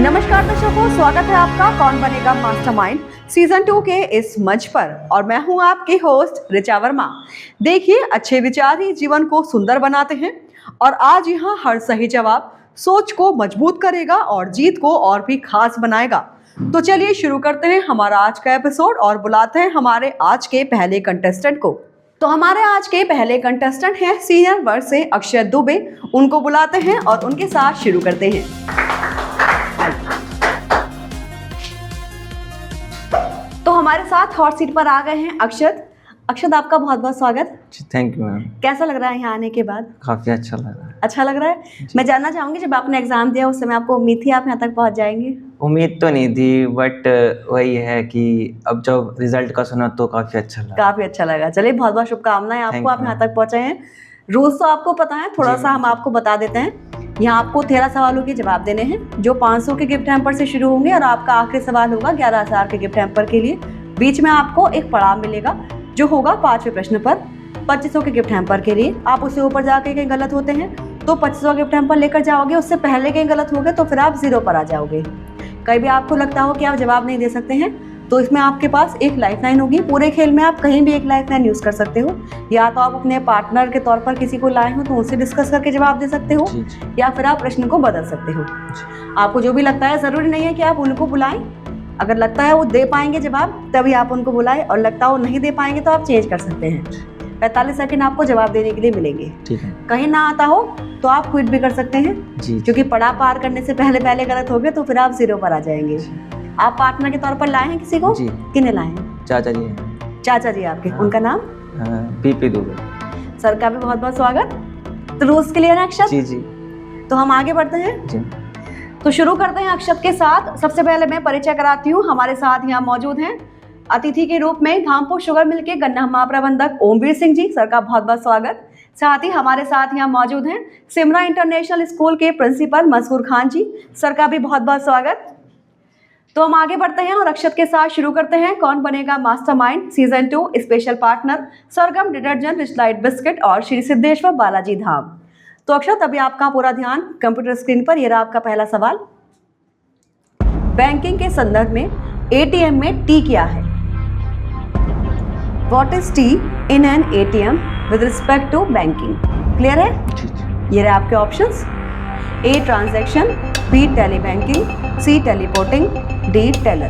नमस्कार दर्शकों, स्वागत है आपका कौन बनेगा मास्टरमाइंड सीजन 2 के इस मंच पर और मैं हूं आपकी होस्ट ऋचा वर्मा। देखिए, अच्छे विचार ही जीवन को सुंदर बनाते हैं और आज यहाँ हर सही जवाब सोच को मजबूत करेगा और जीत को और भी खास बनाएगा। तो चलिए शुरू करते हैं हमारा आज का एपिसोड और बुलाते हैं हमारे आज के पहले कंटेस्टेंट को। तो हमारे आज के पहले कंटेस्टेंट हैं सीनियर वर्ग से अक्षय दुबे। उनको बुलाते हैं और उनके साथ शुरू करते हैं। तो हमारे साथ हॉट सीट पर आ गए हैं अक्षत। अक्षत, आपका बहुत बहुत स्वागत। Thank you ma'am. कैसा लग रहा है यहाँ आने के बाद? काफ़ी अच्छा लग रहा है। अच्छा लग रहा है। मैं जानना चाहूंगी, जब आपने एग्जाम दिया उस समय आपको उम्मीद थी आप यहाँ तक पहुँच जाएंगे? उम्मीद तो नहीं थी, बट वही है कि अब जब रिजल्ट का सुना तो काफ़ी अच्छा लगा। काफी अच्छा लगा। चलिए, बहुत बहुत शुभकामनाएं आपको, आप यहाँ तक पहुँचे हैं। रूल्स तो आपको पता है, थोड़ा सा हम आपको बता देते हैं। यहाँ आपको 13 सवालों के जवाब देने हैं जो 500 के गिफ्ट हैम्पर से शुरू होंगे और आपका आखिरी सवाल होगा 11,000 के गिफ्ट हैम्पर के लिए। बीच में आपको एक पड़ाव मिलेगा जो होगा 5वें प्रश्न पर 2500 के गिफ्ट हैम्पर के लिए। आप उससे ऊपर जाके कहीं गलत होते हैं तो 2500 गिफ्ट हैम्पर लेकर जाओगे, उससे पहले कहीं गलत हो गए तो फिर आप 0 पर आ जाओगे। कहीं भी आपको लगता हो कि आप जवाब नहीं दे सकते हैं तो इसमें आपके पास एक लाइफलाइन होगी। पूरे खेल में आप कहीं भी एक लाइफलाइन यूज़ कर सकते हो। या तो आप अपने पार्टनर के तौर पर किसी को लाए हो तो उनसे डिस्कस करके जवाब दे सकते हो, या फिर आप प्रश्न को बदल सकते हो। आपको जो भी लगता है, ज़रूरी नहीं है कि आप उनको बुलाएं। अगर लगता है वो दे पाएंगे जवाब तभी आप उनको बुलाएं, और लगता है वो नहीं दे पाएंगे तो आप चेंज कर सकते हैं। 45 सेकंड आपको जवाब देने के लिए मिलेंगे। ठीक है। कहीं ना आता हो तो आप क्विट भी कर सकते हैं जी। क्योंकि पड़ा पार करने से पहले गलत हो गए तो फिर आप 0 पर आ जाएंगे। आप पार्टनर के तौर पर लाए हैं किसी को? जी। किन्हें लाए हैं? चाचा जी हैं। चाचा जी आपके। उनका नाम? पीपी दुबे। सर का भी बहुत बहुत स्वागत। तो रूल्स क्लियर है अक्षत? जी जी। तो हम आगे बढ़ते हैं जी। तो शुरू करते हैं अक्षत के साथ। सबसे पहले मैं परिचय कराती हूँ। हमारे साथ यहाँ मौजूद हैं अतिथि के रूप में धामपुर शुगर मिल के गन्ना महाप्रबंधक ओमवीर सिंह जी। सर का बहुत बहुत स्वागत। साथ ही हमारे साथ यहाँ मौजूद हैं सिमरा इंटरनेशनल स्कूल के प्रिंसिपल मजहूर खान जी। सर का भी बहुत बहुत स्वागत। तो हम आगे बढ़ते हैं और अक्षत के साथ शुरू करते हैं कौन बनेगा mastermind season 2 special partner Sargam detergent रिचलाइट biscuit और श्री सिद्धेश्वर बालाजी धाम। तो अक्षत, अभी आपका पूरा ध्यान कंप्यूटर स्क्रीन पर। ये रहा आपका पहला सवाल। बैंकिंग के संदर्भ में एटीएम में टी क्या है? What is T in an ATM with respect to banking? Clear है? ये रहे आपके options. A transaction, B tele banking, C teleporting, D teller.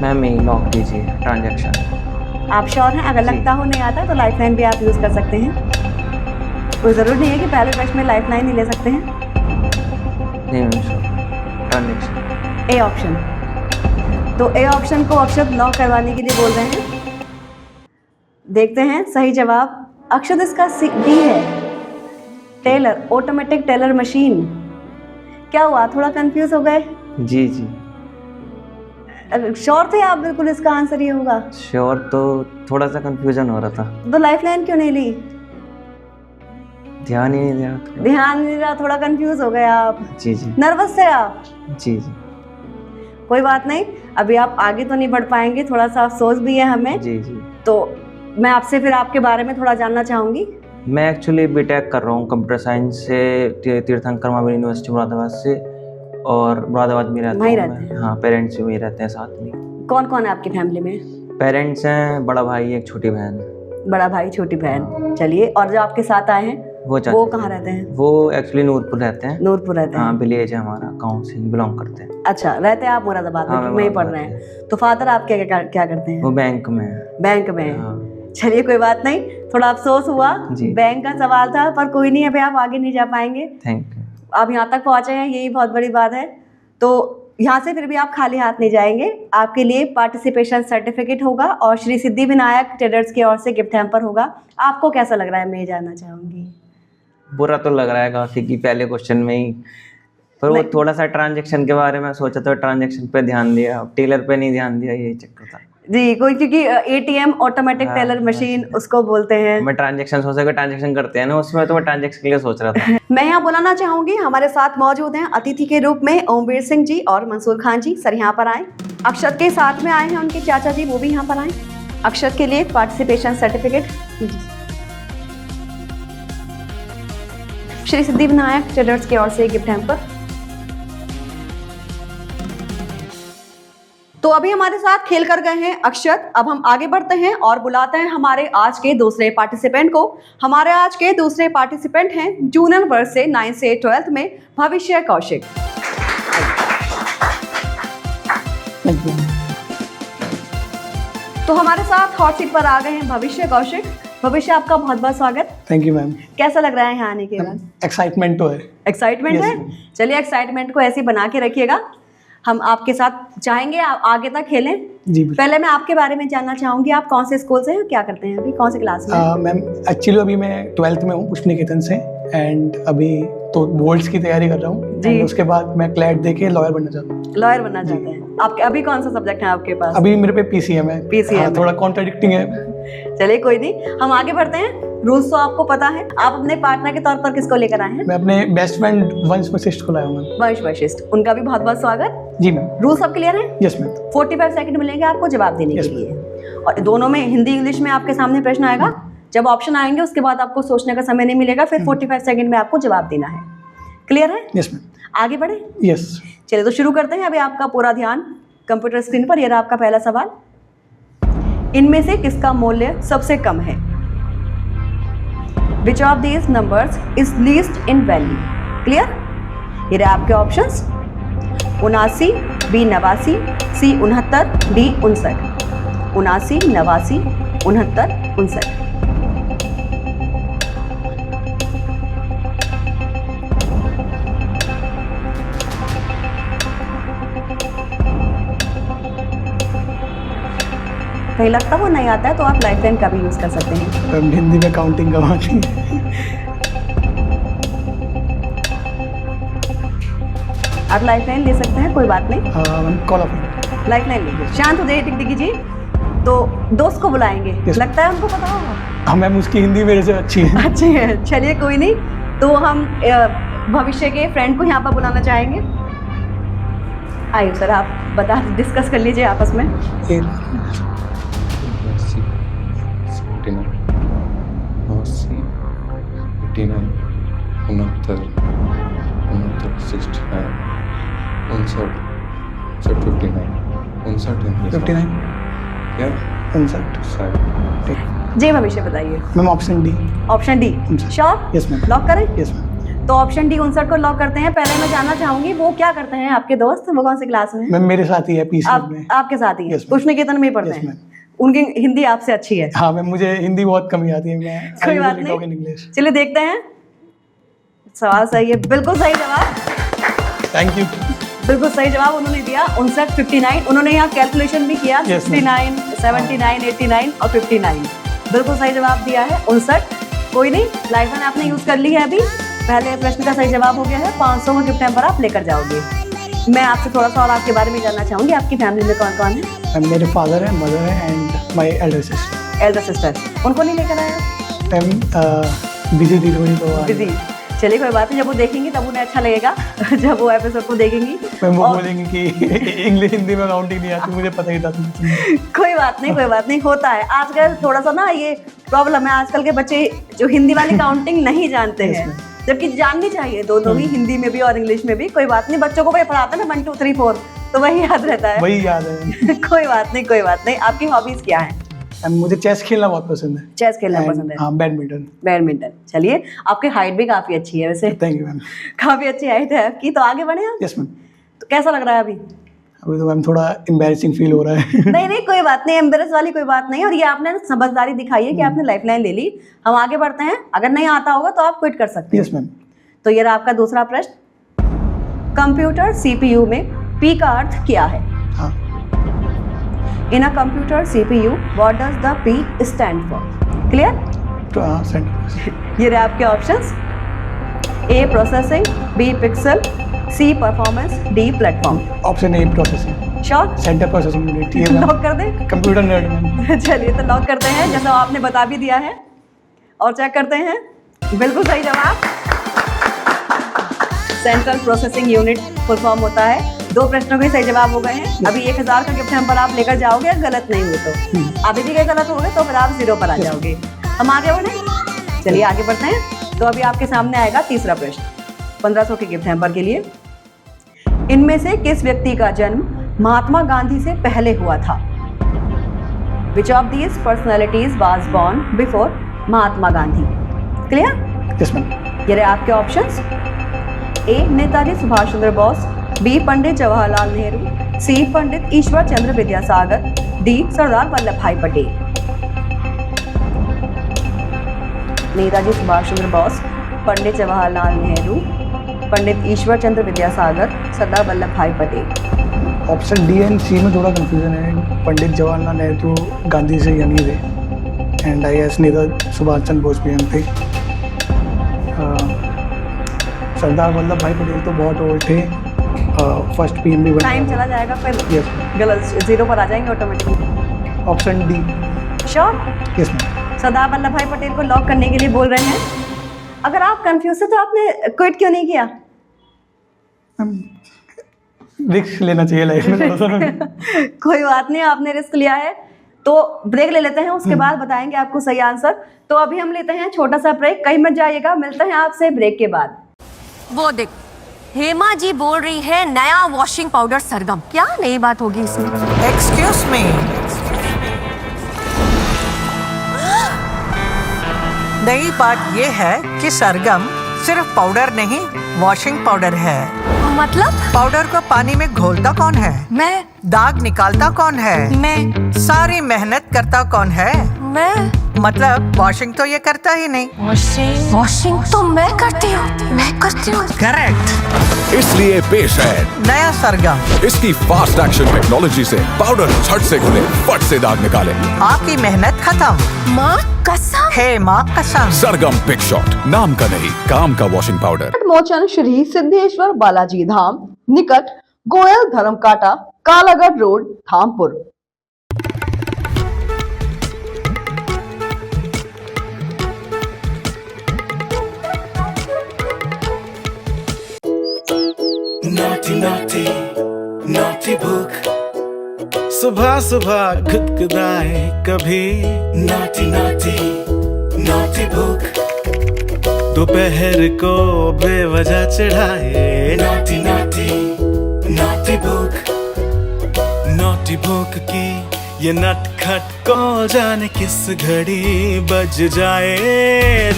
Ma'am ये लॉक कीजिए, ट्रांजैक्शन। आप श्योर हैं? अगर लगता हो नहीं आता तो लाइफलाइन भी आप यूज़ कर सकते हैं। कोई ज़रूरी नहीं है कि पहले प्रश्न में लाइफलाइन ही ले सकते हैं। नहीं ma'am, sure transaction. A option. तो ए ऑप्शन को अक्षत लॉक करवाने के लिए बोल रहे हैं। देखते हैं सही जवाब। अक्षत, इसका डी है, टेलर, ऑटोमेटिक टेलर मशीन। क्या हुआ, थोड़ा कंफ्यूज हो गए? जी जी। श्योर थे आप बिल्कुल इसका आंसर ये होगा? श्योर, तो थोड़ा सा कंफ्यूजन हो रहा था। तो लाइफलाइन क्यों नहीं ली? ध्यान ही नहीं दिया। ध्यान नहीं रहा, थोड़ा कंफ्यूज हो गए आप। जी जी। नर्वस थे आप? जी जी। कोई बात नहीं, अभी आप आगे तो नहीं बढ़ पाएंगे, थोड़ा सा अफसोस भी है हमें। जी जी। तो मैं आपसे फिर आपके बारे में थोड़ा जानना चाहूँगी। मैं एक्चुअली बीटेक कर रहा हूँ कंप्यूटर साइंस से तीर्थंकर महावीर यूनिवर्सिटी मुरादाबाद से, और मुरादाबाद में रहता वहीं हूँ रहते मैं। हाँ, पेरेंट्स भी वहीं रहते हैं साथ में। कौन कौन है आपकी फैमिली में? पेरेंट्स हैं, बड़ा भाई, एक छोटी बहन है। बड़ा भाई, छोटी बहन। चलिए, और जो आपके साथ आए हैं वो वो कहाँ रहते हैं? वो एक्चुअली नूरपुर रहते हैं। नूरपुर रहते हैं? हाँ, विलेज है हमारा, गाँव से बिलोंग करते हैं। अच्छा, रहते हैं आप मुरादाबाद में? हाँ, वहीं पढ़ रहे हैं। तो फादर आप क्या करते हैं? वो बैंक में है। बैंक में? हाँ। चलिए, कोई बात नहीं, थोड़ा अफसोस हुआ, जी। बैंक का सवाल था, पर कोई नहीं, अभी आप आगे नहीं जा पाएंगे। Thank you. आप यहाँ तक पहुँचे हैं, यही बहुत बड़ी बात है। तो यहाँ से फिर भी आप खाली हाथ नहीं जाएंगे। आपके लिए पार्टिसिपेशन सर्टिफिकेट होगा और श्री सिद्धि विनायक ट्रेडर्स की ओर से गिफ्ट हैम्पर होगा। आपको कैसा लग रहा है, मैं ये जानना चाहूँगी। बुरा तो लग रहा है काफी कि पहले क्वेश्चन में ही, पर वो थोड़ा सा ट्रांजैक्शन के बारे में सोचा तो ट्रांजैक्शन पे ध्यान दिया, टेलर पे नहीं ध्यान दिया, यही चक्कर था। जी, कोई क्योंकि एटीएम ऑटोमेटिक टेलर मशीन उसको बोलते हैं। मैं ट्रांजैक्शन सोच के ट्रांजैक्शन करते हैं ना, उसमें तो मैं ट्रांजैक्शन के लिए सोच रहा था। मैं यहाँ बुलाना चाहूंगी, हमारे साथ मौजूद हैं अतिथि के रूप में ओमवीर सिंह जी और मंसूर खान जी। सर यहाँ पर आए। अक्षत के साथ में आए हैं उनके चाचा जी, वो भी यहाँ पर आए। अक्षत के लिए participation certificate Shri Siddhi Vinayak traders की ओर से गिफ्ट हैम्पर। तो अभी हमारे साथ खेल कर गए हैं अक्षत। अब हम आगे बढ़ते हैं और बुलाते हैं हमारे आज के दूसरे पार्टिसिपेंट को। हमारे आज के दूसरे पार्टिसिपेंट हैं जूनियर वर्ग से 9 से 12th में भविष्य कौशिक। तो हमारे साथ हॉट सीट पर आ गए हैं भविष्य कौशिक। भविष्य, आपका बहुत बहुत स्वागत। Thank you ma'am. कैसा लग रहा है यहाँ आने के बाद? एक्साइटमेंट तो है। एक्साइटमेंट है? चलिए एक्साइटमेंट को ऐसे ही बना के रखिएगा। हम आपके साथ चाहेंगे आप आगे तक खेलें। जी पहले मैं आपके बारे में जानना चाहूंगी, आप कौन से स्कूल से हैं, क्या करते हैं अभी, कौन सी क्लास में? मैम एक्चुअली अभी मैं 12th में हूँ पुष्प निकेतन से, एंड अभी तो बोर्ड्स की तैयारी कर रहा हूँ। जी। उसके बाद मैं क्लैट दे के लॉयर बनना चाहता हूँ। लॉयर बनना चाहते हैं। आपके अभी कौन सा सब्जेक्ट है आपके पास? अभी मेरे पे PCM है। PCM थोड़ा कॉन्ट्राडिक्टिंग है। चलिए कोई नहीं, हम आगे बढ़ते हैं। रूल्स तो आपको पता है। आप अपने पार्टनर के तौर पर किसको लेकर आए हैं? मैं अपने बेस्ट फ्रेंड वंश वशिष्ठ को लाया हूँ मैम। वंश वशिष्ठ, उनका भी बहुत बहुत स्वागत। जी मैम। रूल्स सब क्लियर है? Yes ma'am. 45 सेकंड मिलेंगे आपको जवाब देने के लिए, और दोनों में हिंदी इंग्लिश में आपके सामने प्रश्न आएगा। जब ऑप्शन आएंगे उसके बाद आपको सोचने का समय नहीं मिलेगा, फिर 45 सेकंड में आपको जवाब देना है। क्लियर है? Yes ma'am. आगे बढ़े? यस। चलिए तो शुरू करते हैं। अभी आपका पूरा ध्यान कंप्यूटर स्क्रीन पर। ये रहा आपका पहला सवाल। इनमें से किसका मूल्य सबसे कम है? Which of these numbers is least in value? Clear? ये रहे आपके ऑप्शंस। 79, B 89, C 69, D 59। 79, 89, 69, 59। कहीं लगता वो नहीं आता है तो आप लाइफलाइन का भी यूज कर सकते हैं। मैम हिंदी में काउंटिंग करवानी। आप लाइफलाइन ले सकते हैं, कोई बात नहीं। Ma'am call of. लाइफलाइन लीजिए। शांत हो जाइए टिकटिकी जी। तो दोस्त को बुलाएंगे। Yes. लगता है उनको पता होगा। हाँ मैम, उसकी हिंदी मेरे से अच्छी है। अच्छी है, चलिए कोई नहीं। तो हम भविष्य के फ्रेंड को यहाँ पर बुलाना चाहेंगे। आइए सर, आप बता डिस्कस कर लीजिए आपस में। 59। जी भविष्य बताइए। Ma'am option D. Option D sure? Yes ma'am. Lock करें? Yes ma'am. तो ऑप्शन डी 59 को लॉक करते हैं। पहले मैं जानना चाहूंगी वो क्या करते हैं आपके दोस्त, वो कौन सी क्लास में? मैम मेरे साथ ही है PCM में। आपके साथ ही है? Yes, ma'am. पुष्प निकेतन में ही पढ़ते Yes, हैं? ma'am. उनकी हिंदी आपसे अच्छी है? हाँ मैम, मुझे हिंदी बहुत कम ही आती है। मैं कोई बात नहीं। इंग्लिश। चलिए देखते हैं। सवाल सही है, बिल्कुल सही जवाब। Thank you. बिल्कुल सही जवाब उन्होंने दिया। 59, 59। उन्होंने यहाँ कैलकुलेशन भी किया। Yes, 69, 79, 89 और 59। बिल्कुल सही जवाब दिया है 59। कोई नहीं, लाइफलाइन आपने यूज कर ली है अभी। पहले प्रश्न का सही जवाब हो गया है। 500 का गिफ्ट हैम्पर आप लेकर जाओगे। मैं आपसे थोड़ा सा और आपके बारे में जानना चाहूंगी। आपकी फैमिली में कौन कौन है? मैम मेरे फादर है, मदर है and my Elder sister. Elder sister, उनको नहीं लेकर आया? मैम बिजी थी थोड़ी तो बिजी। चलिए कोई बात नहीं, जब वो देखेंगी तब उन्हें अच्छा लगेगा जब वो एपिसोड को देखेंगी। मैम वो बोलेंगे कि इंग्लिश हिंदी में काउंटिंग नहीं आती। मुझे पता ही था। कोई बात नहीं, कोई बात नहीं, होता है आजकल थोड़ा सा ना ये प्रॉब्लम है। आजकल के बच्चे जो हिंदी वाली काउंटिंग नहीं जानते हैं, जबकि जाननी चाहिए दोनों ही, हिंदी में भी और इंग्लिश में भी। कोई बात नहीं, बच्चों को वही पढ़ाते हैं ना 1 2 3 4, तो वही याद रहता है। वही याद है। कोई बात नहीं, कोई बात नहीं। आपकी हॉबीज क्या है? मुझे चेस खेलना बहुत पसंद है। चेस खेलना पसंद है? हाँ, बैडमिंटन। बैडमिंटन। चलिए, आपकी हाइट भी काफी अच्छी है वैसे। Thank you ma'am. काफी अच्छी हाइट है आपकी। तो आगे बढ़े आप। Yes ma'am. तो कैसा लग रहा है अभी? अभी तो मैम थोड़ा एम्बैरेसिंग फील हो रहा है। नहीं नहीं, कोई बात नहीं, एम्बेरस वाली कोई बात नहीं। और ये आपने समझदारी दिखाई है कि आपने लाइफलाइन ले ली। हम आगे बढ़ते हैं। अगर नहीं आता होगा तो आप क्विट कर सकते हैं। Yes ma'am. तो ये रहा आपका दूसरा प्रश्न। कंप्यूटर CPU में P का अर्थ क्या है? हाँ। In a computer CPU, what does the P stand for? Clear? तो हाँ, सेंटर। ये रहे आपके options. A processing, B pixel, C performance, D platform. Option A processing. Sure? Center processing unit. ये लॉक कर दें? Computer nerd ma'am. चलिए तो लॉक करते हैं, जैसा आपने बता भी दिया है। और चेक करते हैं। बिल्कुल सही जवाब। Central processing unit full form होता है। 2 प्रश्नों के सही जवाब हो गए हैं। अभी 1000 का गिफ्ट हैम्पर आप लेकर जाओगे, गलत नहीं हो तो। अभी भी कहीं गलत हो गए तो फिर आप 0 पर आ जाओगे। हम आगे बढ़े? चलिए आगे बढ़ते हैं। तो अभी आपके सामने आएगा तीसरा प्रश्न 1500 के गिफ्ट हैम्पर के लिए। इनमें से किस व्यक्ति का जन्म महात्मा गांधी से पहले हुआ था? Which of these personalities was born before Mahatma Gandhi? Clear? Yes ma'am. ये रहे आपके options. A Netaji Subhash Chandra Bose, B Pandit Jawaharlal Nehru, C Pandit Ishwar Chandra Vidyasagar, D Sardar Vallabh Bhai Patel. Netaji Subhash Chandra Bose, Pandit Jawaharlal Nehru, Pandit Ishwar Chandra Vidyasagar, Sardar Vallabh Bhai Patel. Option D and सी में थोड़ा कंफ्यूजन है। पंडित जवाहरलाल नेहरू गांधी से यंग ही थे एंड आई एस नेता सुभाष चंद्र बोस भी यंग थे। सरदार वल्लभ भाई पटेल तो बहुत ओल्ड थे। फर्स्ट पीएम भी बने। टाइम चला जाएगा फिर यस गलत, जीरो पर आ जाएंगे automatically. Option D. Sure? Yes ma'am. Sardar Vallabh Bhai Patel को लॉक करने के लिए बोल रहे हैं। अगर आप कंफ्यूज थे तो आपने क्विट क्यों नहीं किया? रिस्क लेना चाहिए लाइफ में थोड़ा सा। कोई बात नहीं, आपने रिस्क लिया है तो ब्रेक ले लेते हैं, उसके बाद बताएंगे आपको सही आंसर। तो अभी हम लेते हैं छोटा सा ब्रेक, कहीं मत जाइएगा, मिलते हैं आपसे ब्रेक के बाद। वो देख, हेमा जी बोल रही है नया वॉशिंग पाउडर सरगम। क्या नई बात होगी इसमें? एक्सक्यूज मी, नई बात ये है कि सरगम सिर्फ पाउडर नहीं, वॉशिंग पाउडर है। मतलब? पाउडर को पानी में घोलता कौन है? मैं। दाग निकालता कौन है? मैं। सारी मेहनत करता कौन है? मैं। मतलब वॉशिंग तो ये करता ही नहीं। वॉशिंग तो मैं करती हूँ। करेक्ट। इसलिए पेश है नया सरगम। इसकी फास्ट एक्शन टेक्नोलॉजी से पाउडर झट से घुले, फट से दाग निकाले। आपकी मेहनत खत्म। माँ कसम। हे माँ कसम। सरगम बिग शॉट, नाम का नहीं काम का वॉशिंग पाउडर। मोचन श्री सिद्धेश्वर बालाजी धाम निकट गोयल धर्म काटा, Kalagarh road, Dhampur. naughty naughty naughty book, सुबह सुबह गुदगुदाए कभी naughty naughty naughty book, दोपहर को बेवजह चिढ़ाए naughty naughty naughty book, naughty book की ये नटखट को जाने किस घड़ी बज जाए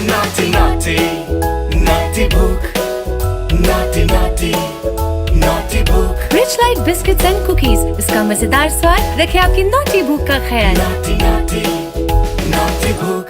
naughty naughty naughty book, naughty naughty naughty book, rich light biscuits and cookies, इसका मजेदार स्वाद रखे आपकी नॉटी भूख का ख्याल। naughty naughty naughty book।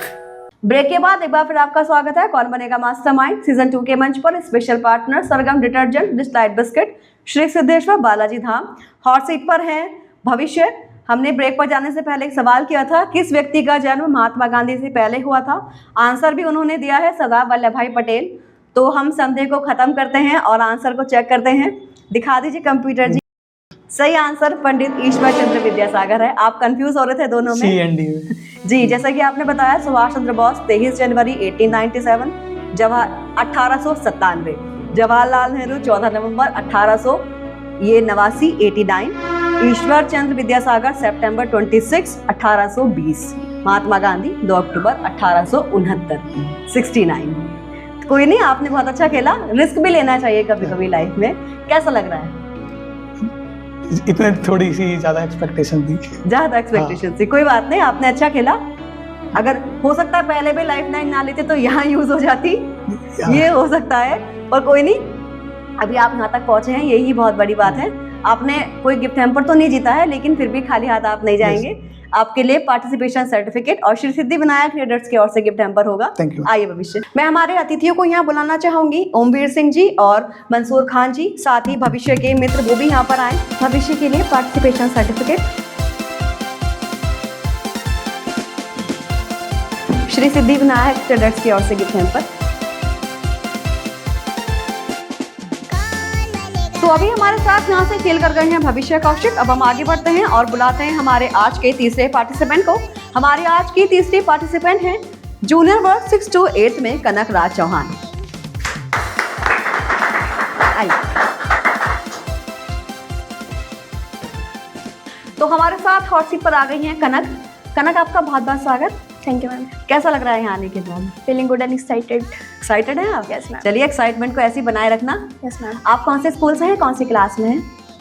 Break के बाद एक बार फिर आपका स्वागत है कौन बनेगा मास्टरमाइंड सीजन 2 के मंच पर। Special partner Sargam detergent, rich light biscuit, Shri Siddheshwar Balaji Dham. Hot seat पर है भविष्य। हमने ब्रेक पर जाने से पहले एक सवाल किया था, किस व्यक्ति का जन्म महात्मा गांधी से पहले हुआ था? आंसर भी उन्होंने दिया है सरदार वल्लभ भाई पटेल। तो हम संदेह को खत्म करते हैं और आंसर को चेक करते हैं। दिखा दीजिए कंप्यूटर जी। सही आंसर पंडित ईश्वर चंद्र विद्यासागर है। आप कंफ्यूज हो रहे थे दोनों में। सी एंड डी में। जी, जैसा कि आपने बताया सुभाष चंद्र बोस 23 जनवरी 1897, 1897, जवाहरलाल नेहरू 14 नवंबर 1889, ईश्वर चंद्र विद्यासागर सितंबर 26, 1820, महात्मा गांधी 2 अक्टूबर 1869, 69। कोई नहीं, आपने बहुत अच्छा खेला। रिस्क भी लेना चाहिए कभी कभी लाइफ में। कैसा लग रहा है? इतने थोड़ी सी ज्यादा एक्सपेक्टेशन थी। ज्यादा एक्सपेक्टेशन थी, कोई बात नहीं, आपने अच्छा खेला। अगर हो सकता है पहले भी लाइफ लाइन ना लेते तो यहाँ यूज हो जाती, ये हो सकता है, पर कोई नहीं, अभी आप यहाँ तक पहुंचे हैं, यही बहुत बड़ी बात है। आपने कोई गिफ्ट हैम्पर तो नहीं जीता है, लेकिन फिर भी खाली हाथ आप नहीं जाएंगे। आपके लिए पार्टिसिपेशन सर्टिफिकेट और श्री सिद्धि विनायक ट्रेडर्स की ओर से गिफ्ट हैम्पर होगा। Thank you. आइए भविष्य। मैं हमारे अतिथियों को यहाँ बुलाना चाहूंगी, ओमवीर सिंह जी और मंसूर खान जी, साथ ही भविष्य के मित्र वो भी यहाँ पर आए। भविष्य के लिए participation certificate Shri Siddhi Vinayak traders की ओर से गिफ्ट हैम्पर। तो अभी हमारे साथ यहाँ से खेल कर गए हैं भविष्य कौशिक। अब हम आगे बढ़ते हैं और बुलाते हैं हमारे आज के तीसरे पार्टिसिपेंट को। हमारे आज की तीसरी पार्टिसिपेंट हैं जूनियर वर्ग 6 to 8 में कनक राज चौहान। आइए। तो हमारे साथ हॉट सीट पर आ गई हैं कनक। कनक, आपका बहुत बहुत स्वागत। Thank you ma'am. कैसा लग रहा है यहाँ आने के बाद? Feeling good and excited. Excited हैं आप? Yes ma'am. चलिए, एक्साइटमेंट को ऐसे ही बनाए रखना। Yes ma'am. आप कौन से स्कूल से हैं, कौन सी क्लास में हैं?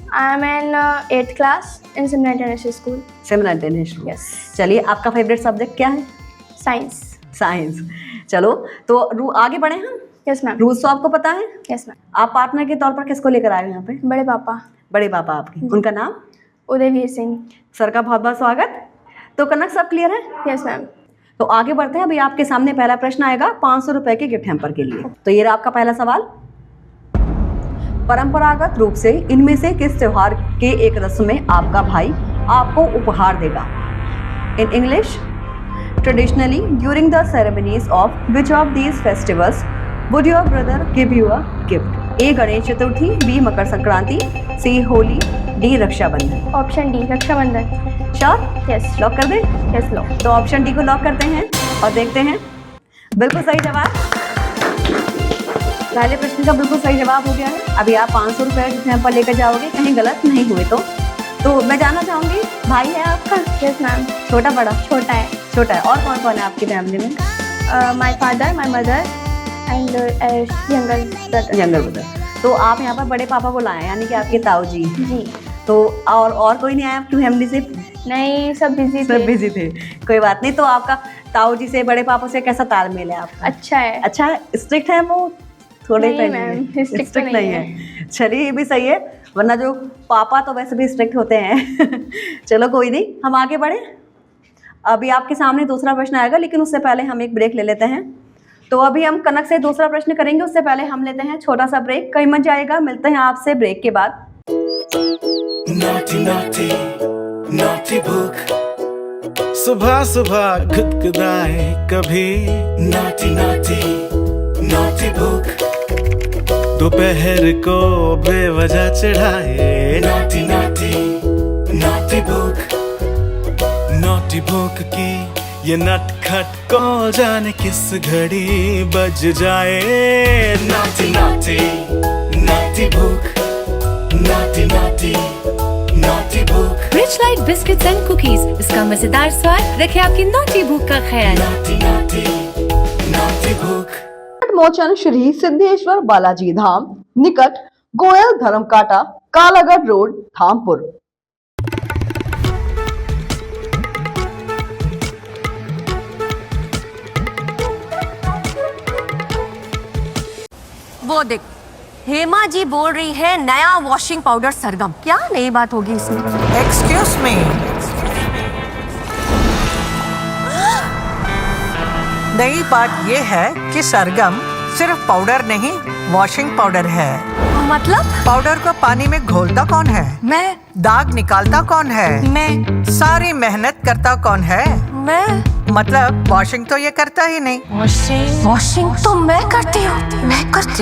I am in 8th class in Simla International School. Simla international. Yes. चलिए, आपका फेवरेट सब्जेक्ट क्या है? Science. साइंस। चलो, तो आगे बढ़े हम। Yes ma'am. रूल्स तो आपको पता है। Yes ma'am. आप पार्टनर के तौर पर किसको लेकर आए हो यहाँ पे? बड़े पापा बड़े पापा आपके, उनका नाम? उदयवीर सिंह। सर का बहुत बहुत स्वागत। तो कनक, सब क्लियर है? Yes ma'am. तो आगे बढ़ते हैं। अभी आपके सामने पहला प्रश्न आएगा 500 रुपए के गिफ्ट हैम्पर के लिए। तो ये रहा आपका पहला सवाल। परंपरागत रूप से इनमें से किस त्योहार के एक रस्म में आपका भाई आपको उपहार देगा? In English, traditionally during the ceremonies of which of these festivals would your brother give you a gift? A Ganesh Chaturthi, B Makar Sankranti, C Holi, D Rakshabandhan. Option D Rakshabandhan. Sure? Yes. Lock कर दें? Yes lock. तो ऑप्शन डी को lock करते हैं और देखते हैं। बिल्कुल सही जवाब। पहले प्रश्न का बिल्कुल सही जवाब हो गया है। अभी आप 500 रुपये गिफ्ट हैम्पर लेकर जाओगे, कहीं गलत नहीं हुए तो मैं जानना चाहूँगी, भाई है आपका? Yes ma'am. छोटा बड़ा? छोटा है। छोटा है। और कौन कौन है आपकी फैमिली में? My father, my mother and younger brother. Younger brother. तो आप यहाँ पर बड़े पापा को लाए, यानी कि आपके ताऊ जी। जी। तो और कोई नहीं आया आपकी फैमिली से? नहीं, सब बिजी सब थे। बिजी थे। कोई बात नहीं। तो आपका ताऊ जी से, बड़े पापा से कैसा तालमेल है आपका? अच्छा है। अच्छा है। स्ट्रिक्ट है वो? थोड़े नहीं मैम, strict तो नहीं है। चलिए, ये भी सही है, वरना जो पापा तो वैसे भी स्ट्रिक्ट होते हैं। चलो कोई नहीं, हम आगे बढ़े। अभी आपके सामने दूसरा प्रश्न आएगा, लेकिन उससे पहले हम एक ब्रेक ले लेते हैं। तो अभी हम कनक से दूसरा प्रश्न करेंगे, उससे पहले हम लेते हैं छोटा सा ब्रेक। कहीं मत जाएगा, मिलते हैं आपसे ब्रेक के बाद। naughty naughty naughty भूख सुबह सुबह गुदगुदाए कभी naughty naughty naughty भूख दोपहर को बेवजह चढ़ाए naughty naughty naughty भूख naughty भूख की ये नटखट को जाने किस घड़ी बज जाए naughty naughty naughty भूख naughty naughty naughty भूख। Rich light biscuits and cookies, इसका मजेदार स्वाद रखे आपकी नॉटी भूख का ख्याल। naughty naughty naughty भूख। मोचन श्री सिद्धेश्वर बालाजी धाम निकट गोयल धर्मकाटा, कालागढ़ रोड, धामपुर। वो देख, हेमा जी बोल रही है नया वॉशिंग पाउडर सरगम। क्या नई बात होगी इसमें? Excuse me. नई बात ये है कि सरगम सिर्फ पाउडर नहीं, वॉशिंग पाउडर है। मतलब? पाउडर को पानी में घोलता कौन है? मैं। दाग निकालता कौन है? मैं। सारी मेहनत करता कौन है? मैं। मतलब वॉशिंग तो ये करता ही नहीं। वॉशिंग तो मैं करती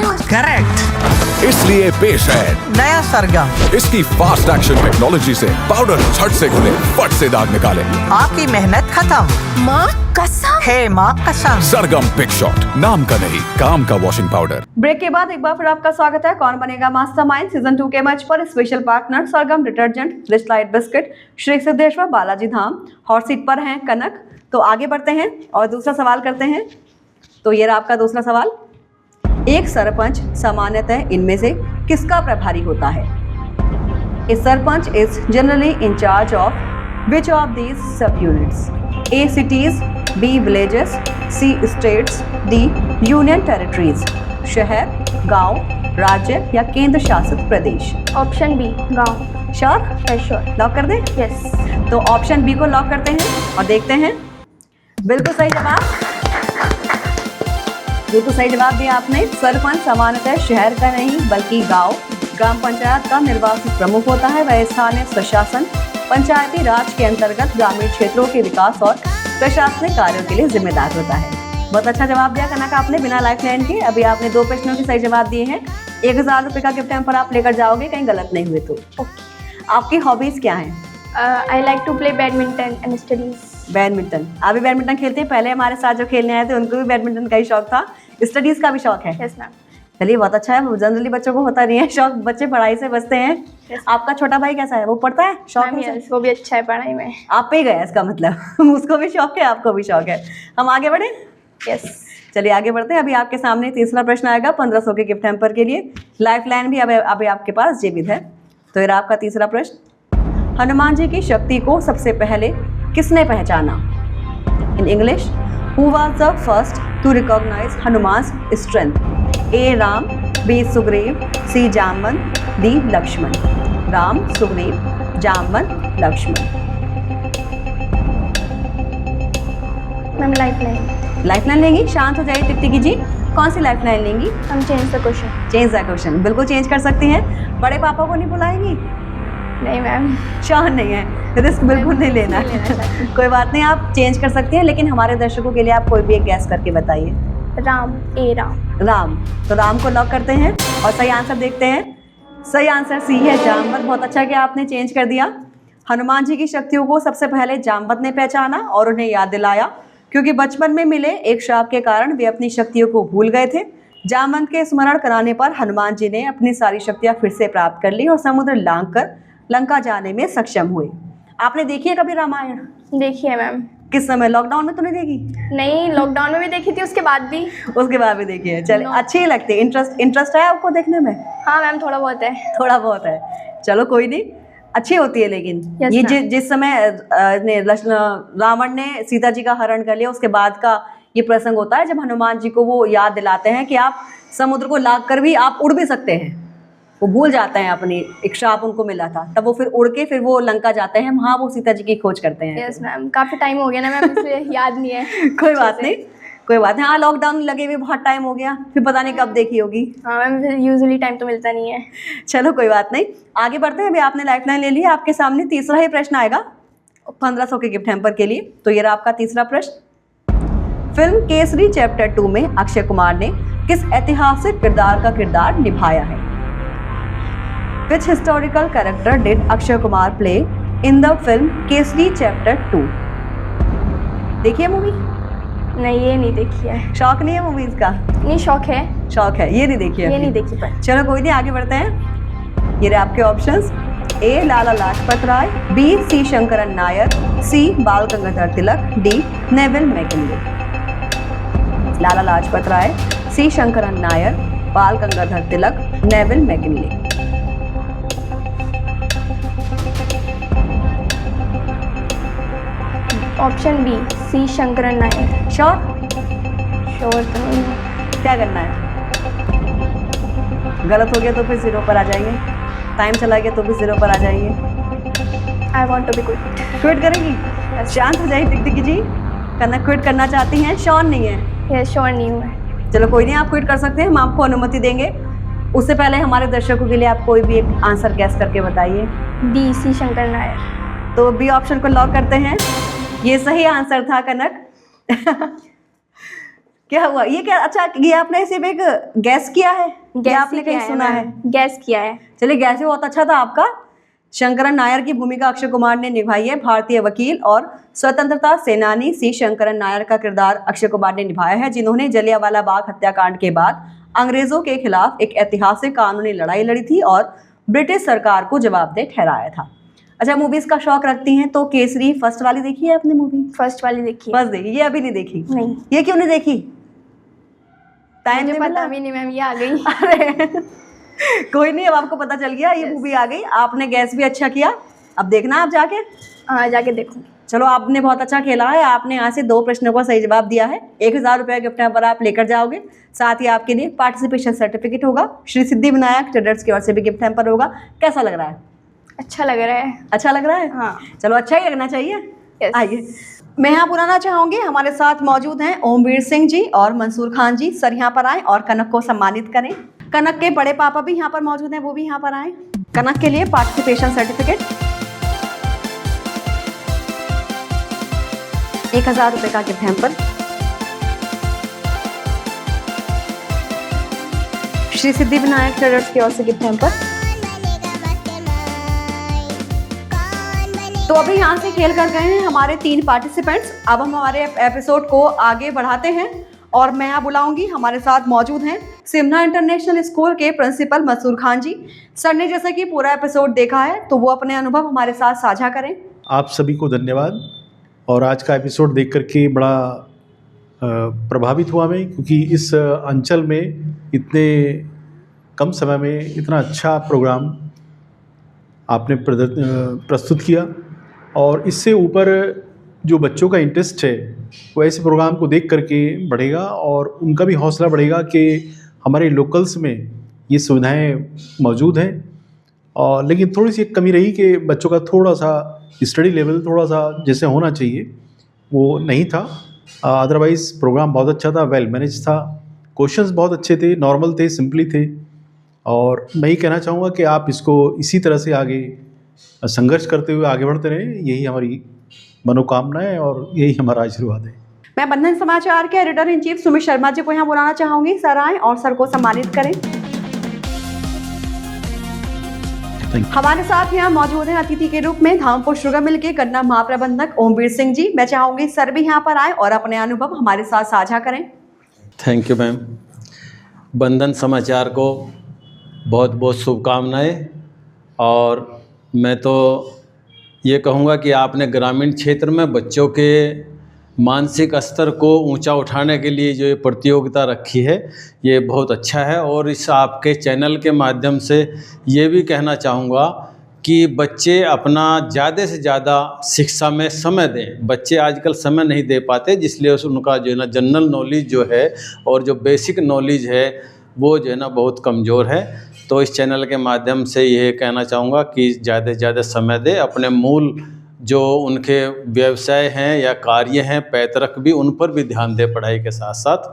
हूँ। करेक्ट। इसलिए पेश है नया सरगम। इसकी फास्ट एक्शन टेक्नोलॉजी से पाउडर झट से घुले, फट से दाग निकाले। आपकी मेहनत खत्म। माँ कसम। हे माँ कसम। सरगम बिग शॉट, नाम का नहीं काम का वॉशिंग पाउडर। ब्रेक के बाद एक बार फिर आपका स्वागत है कौन बनेगा मास्टरमाइंड सीजन 2 के मंच पर। Special partner Sargam detergent, rich light biscuit, Shri Siddheshwar Balaji Dham. Hot seat पर हैं कनक। तो आगे बढ़ते हैं और दूसरा सवाल करते हैं। तो ये रहा आपका दूसरा सवाल। एक सरपंच सामान्यतः इनमें से किसका प्रभारी होता है? A sarpanch is generally in charge of which of these sub units? A cities, B villages, C states, D union territories. शहर, गांव, राज्य या केंद्र शासित प्रदेश। ऑप्शन बी गाँव। श्योर? श्योर। लॉक कर दें? यस। तो ऑप्शन बी को लॉक करते हैं और देखते हैं। बिल्कुल सही जवाब। बिल्कुल सही जवाब दिया आपने। सरपंच सामान्यतः शहर का नहीं बल्कि गांव, ग्राम पंचायत का निर्वाचित प्रमुख होता है। वह स्थानीय प्रशासन, पंचायती राज के अंतर्गत ग्रामीण क्षेत्रों के विकास और प्रशासनिक कार्यों के लिए जिम्मेदार होता है। बहुत अच्छा जवाब दिया कनक आपने बिना लाइफ लाइन के। अभी आपने 2 प्रश्नों के सही जवाब दिए हैं। 1000 रुपये का गिफ्ट हैम्पर आप लेकर जाओगे, कहीं गलत नहीं हुए तो। आपकी हॉबीज क्या हैं? I like to play badminton and studies. Badminton. आप भी बैडमिंटन खेलते हैं? पहले हमारे साथ जो खेलने आए थे उनको भी बैडमिंटन का ही शौक था, स्टडीज का भी शौक है? Yes ma'am. चलिए, बहुत अच्छा है। जनरली बच्चों को होता नहीं है शौक, बच्चे पढ़ाई से बचते हैं। Yes. आपका छोटा भाई कैसा है, वो पढ़ता है? शौक Ma'am, है? yes, वो भी अच्छा है पढ़ाई में। आप पे ही गया इसका मतलब। उसको भी शौक है, आपको भी शौक है। हम आगे बढ़े? Yes. चलिए आगे बढ़ते हैं। अभी आपके सामने तीसरा प्रश्न आएगा 1500 के गिफ्ट हैम्पर के लिए। लाइफ लाइन भी अभी आपके पास जीवित है। तो ये रहा आपका तीसरा प्रश्न। हनुमान जी की शक्ति को सबसे पहले किसने पहचाना? In English, who was the first to recognize Hanuman's strength? A Ram, B Sugriva, C Jamwant, D Lakshman. Ram, Sugriva, Jamwant, Lakshman. Ma'am lifeline. Lifeline लेंगी? शांत हो जाइए टिकटिकी जी, कौन सी लाइफलाइन लेंगी? हम change the question. Change the question, बिल्कुल चेंज कर सकती हैं। बड़े पापा को नहीं बुलाएंगी? नहीं मैम। श्योर नहीं है, रिस्क बिल्कुल नहीं लेना है। कोई बात नहीं, आप चेंज कर सकती हैं, लेकिन हमारे दर्शकों के लिए आप कोई भी एक गैस करके बताइए। राम, ए राम। राम, तो राम को लॉक करते हैं और सही आंसर देखते हैं। सही आंसर सी है, जामवंत। बहुत अच्छा कि आपने चेंज कर दिया। हनुमान जी की शक्तियों को सबसे पहले जामवंत ने पहचाना और उन्हें याद दिलाया, क्योंकि बचपन में मिले एक श्राप के कारण वे अपनी शक्तियों को भूल गए थे। जामवंत के स्मरण कराने पर हनुमान जी ने अपनी सारी शक्तियां फिर से प्राप्त कर ली और समुद्र लांघ कर लंका जाने में सक्षम हुए। आपने देखी है कभी रामायण? देखिए मैम। किस समय? लॉकडाउन में तो नहीं देखी? नहीं, लॉकडाउन में भी देखी थी, उसके बाद भी। उसके बाद भी देखी है। चलिए, अच्छी ही लगती है। इंटरेस्ट है आपको देखने में? हाँ मैम, थोड़ा बहुत है। थोड़ा बहुत है, चलो कोई नहीं, अच्छी होती है। लेकिन Yes, ये ma'am. जिस समय रावण ने सीता जी का हरण कर लिया, उसके बाद का ये प्रसंग होता है जब हनुमान जी को वो याद दिलाते हैं कि आप समुद्र को लांघ कर भी आप उड़ भी सकते हैं। वो भूल जाते हैं अपनी, एक श्राप उनको मिला था, तब वो फिर उड़ के फिर वो लंका जाते हैं, वहाँ वो सीता जी की खोज करते हैं। यस मैम, काफी टाइम हो गया ना मैम, इसलिए याद नहीं है। कोई बात नहीं, कोई बात नहीं। हाँ, लॉकडाउन लगे हुए बहुत टाइम हो गया, फिर पता नहीं कब देखी होगी। हाँ मैम, फिर यूजुअली टाइम तो मिलता नहीं है। चलो कोई बात नहीं, आगे बढ़ते हैं। अभी आपने लाइफलाइन ले ली है, आपके सामने तीसरा ही प्रश्न आएगा 1500 के गिफ्ट हैम्पर के लिए। तो ये रहा आपका तीसरा प्रश्न। फिल्म केसरी चैप्टर 2 में अक्षय कुमार ने किस ऐतिहासिक किरदार का किरदार निभाया है? Which historical character did Akshay Kumar play in the film Kesari chapter 2? देखिए मूवी? नहीं, ये नहीं देखी है। शौक नहीं है मूवीज का? नहीं, शौक है। शौक है, ये नहीं देखी है? ये नहीं देखी पर। चलो कोई नहीं, आगे बढ़ते हैं। ये रहे आपके ऑप्शंस। ए लाला लाजपत राय, बी सी शंकरन नायर, सी बाल Gangadhar Tilak, D Neville McKinley. Lala Lajpat Rai, सी शंकरन नायर, बाल Gangadhar Tilak, Neville McKinley. Option B, सी शंकरन नायर। श्योर? श्योर तो नहीं। क्या करना है? गलत हो गया तो फिर 0 पर आ जाएंगे, टाइम चला गया तो भी 0 पर आ जाएंगे। I want to be quit. Quit करेंगी? शांत हो जाइए टिकटिकी जी, करना क्विट करना चाहती हैं? श्योर नहीं है? ये श्योर नहीं हूँ मैं। चलो कोई नहीं, आप क्विट कर सकते हैं, हम आपको अनुमति देंगे। उससे पहले हमारे दर्शकों के लिए आप कोई भी एक आंसर गैस करके बताइए। डी, सी शंकर नायर। तो बी ऑप्शन को लॉक करते हैं। ये सही आंसर था कनक। क्या हुआ? ये क्या? अच्छा, ये आपने सिर्फ एक गैस किया है या आपने कहीं सुना है? गैस किया है। चलिए, गैस भी बहुत अच्छा था आपका। शंकरन नायर की भूमिका अक्षय कुमार ने निभाई है। भारतीय वकील और स्वतंत्रता सेनानी सी शंकरन नायर का किरदार अक्षय कुमार ने निभाया है, जिन्होंने जलियांवाला बाग हत्याकांड के बाद अंग्रेजों के खिलाफ एक ऐतिहासिक कानूनी लड़ाई लड़ी थी और ब्रिटिश सरकार को जवाबदेह ठहराया था। अच्छा, मूवीज का शौक रखती हैं तो केसरी फर्स्ट वाली देखी है आपने मूवी? फर्स्ट वाली देखी है। फर्स्ट देखी, ये अभी नहीं देखी? नहीं। ये क्यों नहीं देखी? टाइम मुझे नहीं पता मिला? भी नहीं मैम, ये आ गई। अरे कोई नहीं, अब आपको पता चल गया, ये मूवी आ गई। आपने गैस भी अच्छा किया, अब देखना आप जाके। हाँ, जाके देखूंगी। चलो, आपने बहुत अच्छा खेला है। आपने यहाँ से 2 प्रश्नों का सही जवाब दिया है। 1000 रुपये गिफ्ट हैम्पर आप लेकर जाओगे। साथ ही आपके लिए पार्टिसिपेशन सर्टिफिकेट होगा। श्री सिद्धि विनायक ट्रेडर्स की ओर से भी गिफ्ट हैम्पर होगा। कैसा लग रहा है? अच्छा लग रहा है। अच्छा लग रहा है? हाँ। चलो, अच्छा ही लगना चाहिए। Yes. आइए, मैं यहाँ बुलाना चाहूंगी, हमारे साथ मौजूद हैं ओमवीर सिंह जी और मंसूर खान जी। सर यहाँ पर आए और कनक को सम्मानित करें। कनक के बड़े पापा भी यहाँ पर मौजूद हैं, वो भी यहाँ पर आए। कनक के लिए पार्टिसिपेशन सर्टिफिकेट 1000 रुपये का gift hamper. Shri Siddhi Vinayak traders की ओर से गिफ्ट हैम्पर। तो अभी यहाँ से खेल कर गए हैं हमारे 3 पार्टिसिपेंट्स। अब हम हमारे एपिसोड को आगे बढ़ाते हैं और मैं यहाँ बुलाऊंगी, हमारे साथ मौजूद हैं सिमना इंटरनेशनल स्कूल के प्रिंसिपल मंसूर खान जी। सर ने जैसे कि पूरा एपिसोड देखा है तो वो अपने अनुभव हमारे साथ साझा करें। आप सभी को धन्यवाद। और आज का एपिसोड देख करके बड़ा प्रभावित हुआ मैं, क्योंकि इस अंचल में इतने कम समय में इतना अच्छा प्रोग्राम आपने प्रस्तुत किया, और इससे ऊपर जो बच्चों का इंटरेस्ट है वो ऐसे प्रोग्राम को देख करके बढ़ेगा और उनका भी हौसला बढ़ेगा कि हमारे लोकल्स में ये सुविधाएं मौजूद हैं। और लेकिन थोड़ी सी एक कमी रही कि बच्चों का थोड़ा सा स्टडी लेवल थोड़ा सा जैसे होना चाहिए वो नहीं था। अदरवाइज़ प्रोग्राम बहुत अच्छा था, वेल मैनेज था, क्वेश्चंस बहुत अच्छे थे, नॉर्मल थे, सिंपली थे। और मैं ही कहना चाहूँगा कि आप इसको इसी तरह से आगे संघर्ष करते हुए आगे बढ़ते रहें, यही हमारी मनोकामना है और यही हमारा आशीर्वाद है। मैं बंधन समाचार के editor in chief Sumit Sharma ji को यहाँ बुलाना चाहूंगी। सर आएं और सर को सम्मानित करें। हमारे साथ यहाँ मौजूद हैं अतिथि के रूप में धामपुर शुगर मिल के गन्ना महाप्रबंधक ओमवीर सिंह जी। मैं चाहूंगी सर भी यहाँ पर आए और अपने अनुभव हमारे साथ साझा करें। Thank you ma'am. बंधन समाचार को बहुत बहुत शुभकामनाएं। और मैं तो ये कहूँगा कि आपने ग्रामीण क्षेत्र में बच्चों के मानसिक स्तर को ऊंचा उठाने के लिए जो ये प्रतियोगिता रखी है ये बहुत अच्छा है। और इस आपके चैनल के माध्यम से ये भी कहना चाहूँगा कि बच्चे अपना ज़्यादा से ज़्यादा शिक्षा में समय दें। बच्चे आजकल समय नहीं दे पाते, जिसलिए उनका जो है ना जनरल नॉलेज जो है और जो बेसिक नॉलेज है वो जो है ना बहुत कमज़ोर है। तो इस चैनल के माध्यम से ये कहना चाहूँगा कि ज़्यादा से ज़्यादा समय दें, अपने मूल जो उनके व्यवसाय हैं या कार्य हैं पैतृक भी उन पर भी ध्यान दें पढ़ाई के साथ साथ।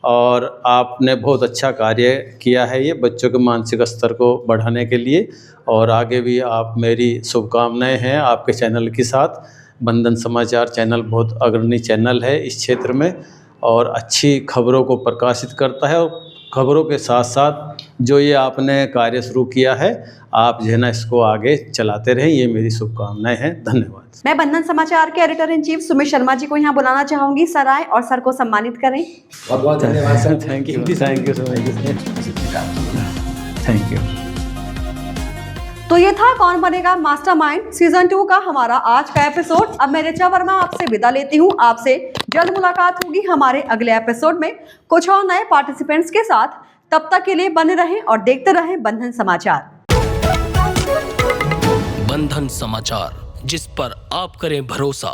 और आपने बहुत अच्छा कार्य किया है ये बच्चों के मानसिक स्तर को बढ़ाने के लिए, और आगे भी आप मेरी शुभकामनाएं हैं आपके चैनल के साथ। बंधन समाचार चैनल बहुत अग्रणी चैनल है इस क्षेत्र में और अच्छी खबरों को प्रकाशित करता है। और खबरों के साथ साथ जो ये आपने कार्य शुरू किया है आप जो है ना इसको आगे चलाते रहें, ये मेरी शुभकामनाएं हैं। धन्यवाद। मैं बंधन समाचार के editor in chief Sumit Sharma ji को यहाँ बुलाना चाहूंगी। सर आए और सर को सम्मानित करें। बहुत बहुत धन्यवाद sir. Thank you so much. Thank you. तो ये था कौन बनेगा मास्टरमाइंड सीजन 2 का हमारा आज का एपिसोड। अब मैं ऋचा वर्मा आपसे विदा लेती हूँ। आपसे जल्द मुलाकात होगी हमारे अगले एपिसोड में कुछ और नए पार्टिसिपेंट्स के साथ। तब तक के लिए बने रहें और देखते रहें बंधन समाचार। बंधन समाचार, जिस पर आप करें भरोसा।